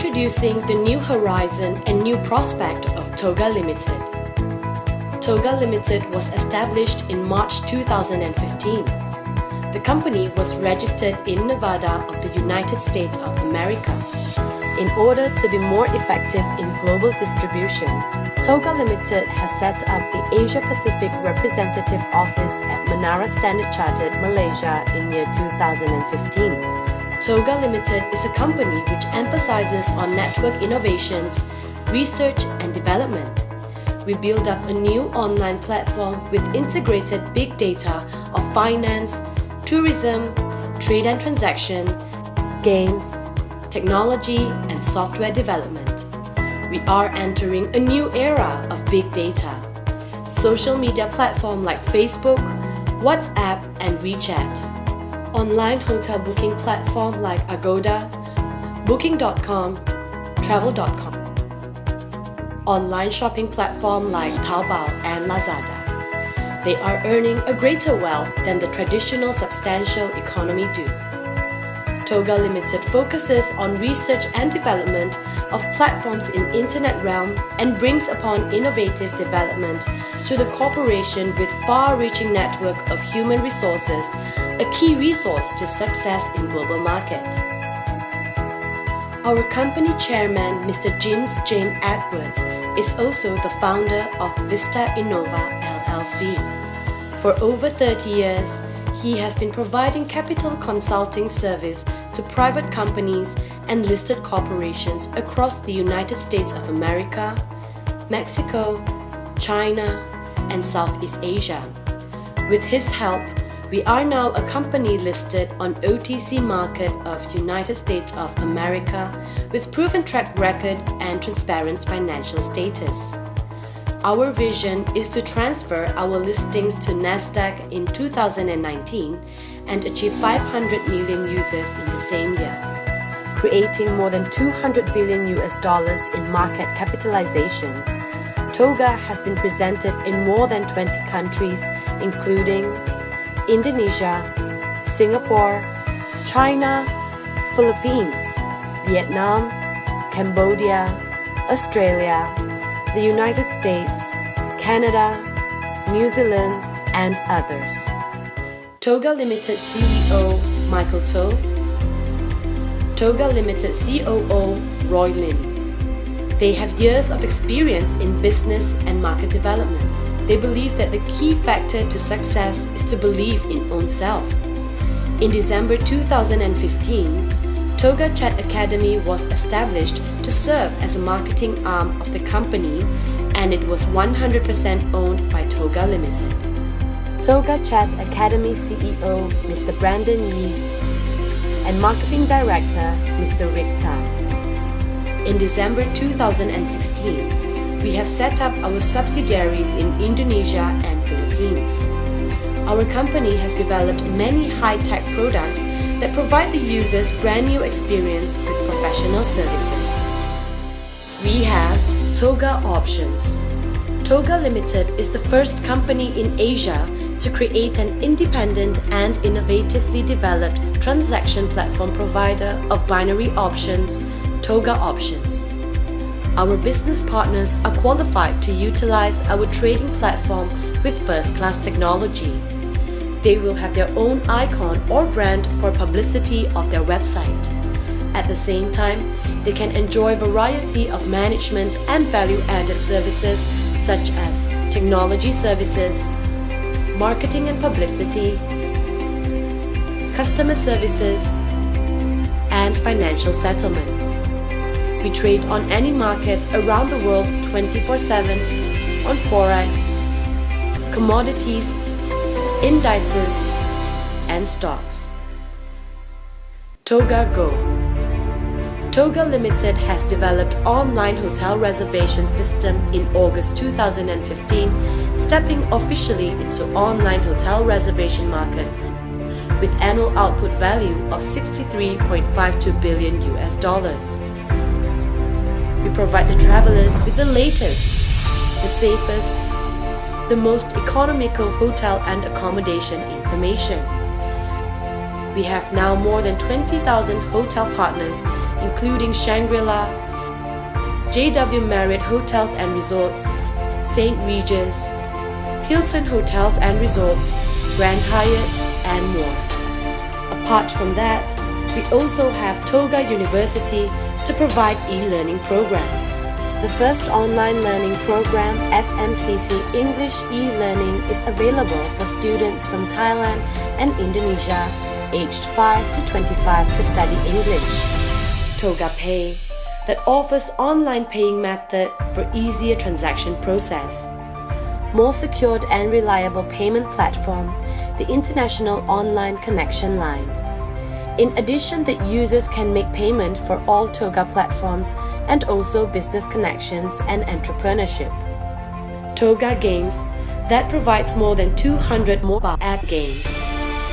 Introducing the new horizon and new prospect of Toga Limited. Toga Limited was established in March 2015. The company was registered in Nevada of the United States of America. In order to be more effective in global distribution, Toga Limited has set up the Asia Pacific Representative Office at Menara Standard Chartered, Malaysia in year 2015. Toga Limited is a company which emphasizes on network innovations, research and development. We build up a new online platform with integrated big data of finance, tourism, trade and transaction, games, technology and software development. We are entering a new era of big data. Social media platforms like Facebook, WhatsApp and WeChat. Online hotel booking platforms like Agoda, Booking.com, Travel.com. Online shopping platforms like Taobao and Lazada. They are earning a greater wealth than the traditional substantial economy do. Toga Limited focuses on research and development of platforms in internet realm and brings upon innovative development to the corporation with far-reaching network of human resources, a key resource to success in global market. Our company chairman, Mr. James Edwards, is also the founder of Vista Innova LLC. For over 30 years, he has been providing capital consulting service to private companies and listed corporations across the United States of America, Mexico, China, and Southeast Asia. With his help, we are now a company listed on OTC market of United States of America with proven track record and transparent financial status. Our vision is to transfer our listings to Nasdaq in 2019 and achieve 500 million users in the same year, creating more than $200 billion in market capitalization. Toga has been presented in more than 20 countries, including Indonesia, Singapore, China, Philippines, Vietnam, Cambodia, Australia, the United States, Canada, New Zealand, and others. Toga Limited CEO Michael To, Toga Limited COO Roy Lim. They have years of experience in business and market development. They believe that the key factor to success is to believe in oneself. In December 2015, Toga Chat Academy was established to serve as a marketing arm of the company, and it was 100% owned by Toga Limited. Toga Chat Academy CEO Mr. Brandon Yee and Marketing Director Mr. Rick Tan. In December 2016, we have set up our subsidiaries in Indonesia and Philippines. Our company has developed many high-tech products that provide the users brand new experience with professional services. We have Toga Options. Toga Limited is the first company in Asia to create an independent and innovatively developed transaction platform provider of binary options, Toga Options. Our business partners are qualified to utilize our trading platform with first-class technology. They will have their own icon or brand for publicity of their website. At the same time, they can enjoy a variety of management and value-added services such as technology services, marketing and publicity, customer services, and financial settlement. We trade on any markets around the world 24/7 on Forex, commodities, indices, and stocks. Toga Go. Toga Limited has developed online hotel reservation system in August 2015, stepping officially into online hotel reservation market with annual output value of $63.52 billion. We provide the travelers with the latest, the safest, the most economical hotel and accommodation information. We have now more than 20,000 hotel partners, including Shangri-La, JW Marriott Hotels and Resorts, St. Regis, Hilton Hotels and Resorts, Grand Hyatt, and more. Apart from that, we also have Toga University to provide e-learning programs. The first online learning program, SMCC English e-learning, is available for students from Thailand and Indonesia aged 5 to 25 to study English. Toga Pay, that offers online paying method for easier transaction process. More secured and reliable payment platform, the International Online Connection Line. In addition, the users can make payment for all Toga platforms and also business connections and entrepreneurship. Toga Games, that provides more than 200 mobile app games.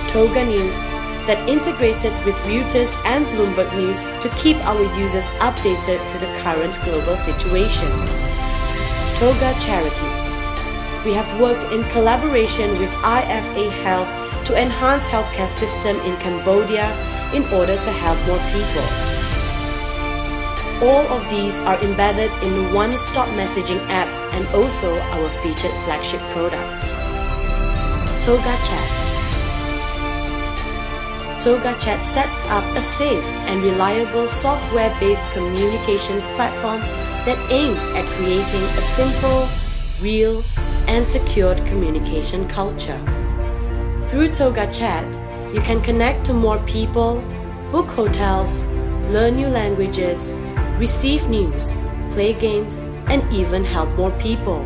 Toga News, that integrated with Reuters and Bloomberg News to keep our users updated to the current global situation. Toga Charity. We have worked in collaboration with IFA Health to enhance healthcare system in Cambodia in order to help more people. All of these are embedded in one-stop messaging apps and also our featured flagship product, Toga Chat. Toga Chat sets up a safe and reliable software-based communications platform that aims at creating a simple, real, and secured communication culture. Through Toga Chat, you can connect to more people, book hotels, learn new languages, receive news, play games, and even help more people.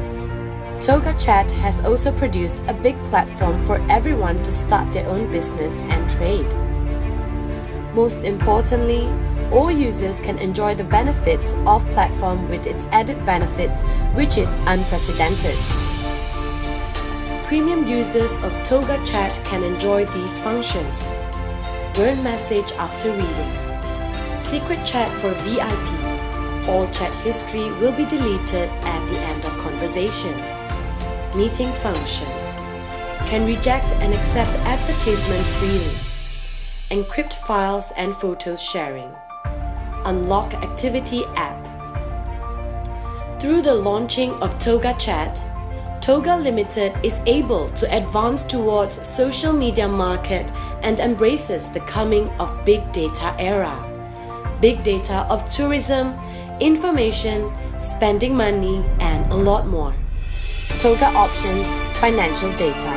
Toga Chat has also produced a big platform for everyone to start their own business and trade. Most importantly, all users can enjoy the benefits of platform with its added benefits, which is unprecedented. Premium users of Toga Chat can enjoy these functions. Burn message after reading. Secret chat for VIP. All chat history will be deleted at the end of conversation. Meeting function. Can reject and accept advertisement freely. Encrypt files and photos sharing. Unlock activity app. Through the launching of Toga Chat, Toga Limited is able to advance towards social media market and embraces the coming of big data era. Big data of tourism, information, spending money, and a lot more. Toga Options, financial data.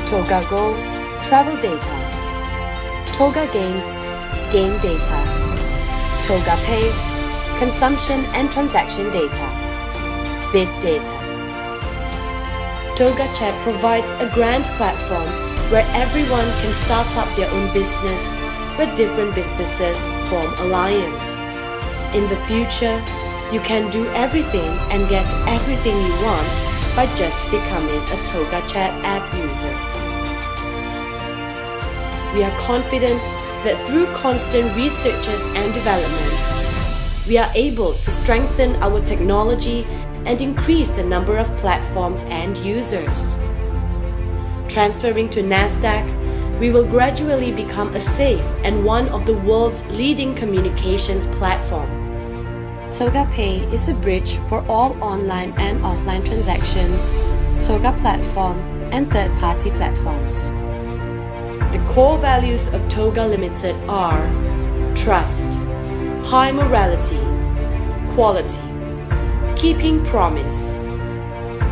Toga Go, travel data. Toga Games, game data. Toga Pay, consumption and transaction data. Big data. Toga Chat provides a grand platform where everyone can start up their own business, where different businesses form alliance. In the future, you can do everything and get everything you want by just becoming a Toga Chat app user. We are confident that through constant researches and development, we are able to strengthen our technology and increase the number of platforms and users. Transferring to NASDAQ, we will gradually become a safe and one of the world's leading communications platform. Toga Pay is a bridge for all online and offline transactions, Toga platform, and third-party platforms. The core values of Toga Limited are trust, high morality, quality, keeping promise,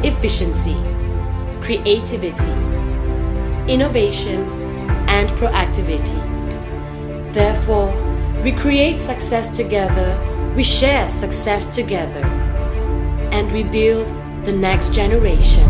efficiency, creativity, innovation, and proactivity. Therefore, we create success together, we share success together, and we build the next generation.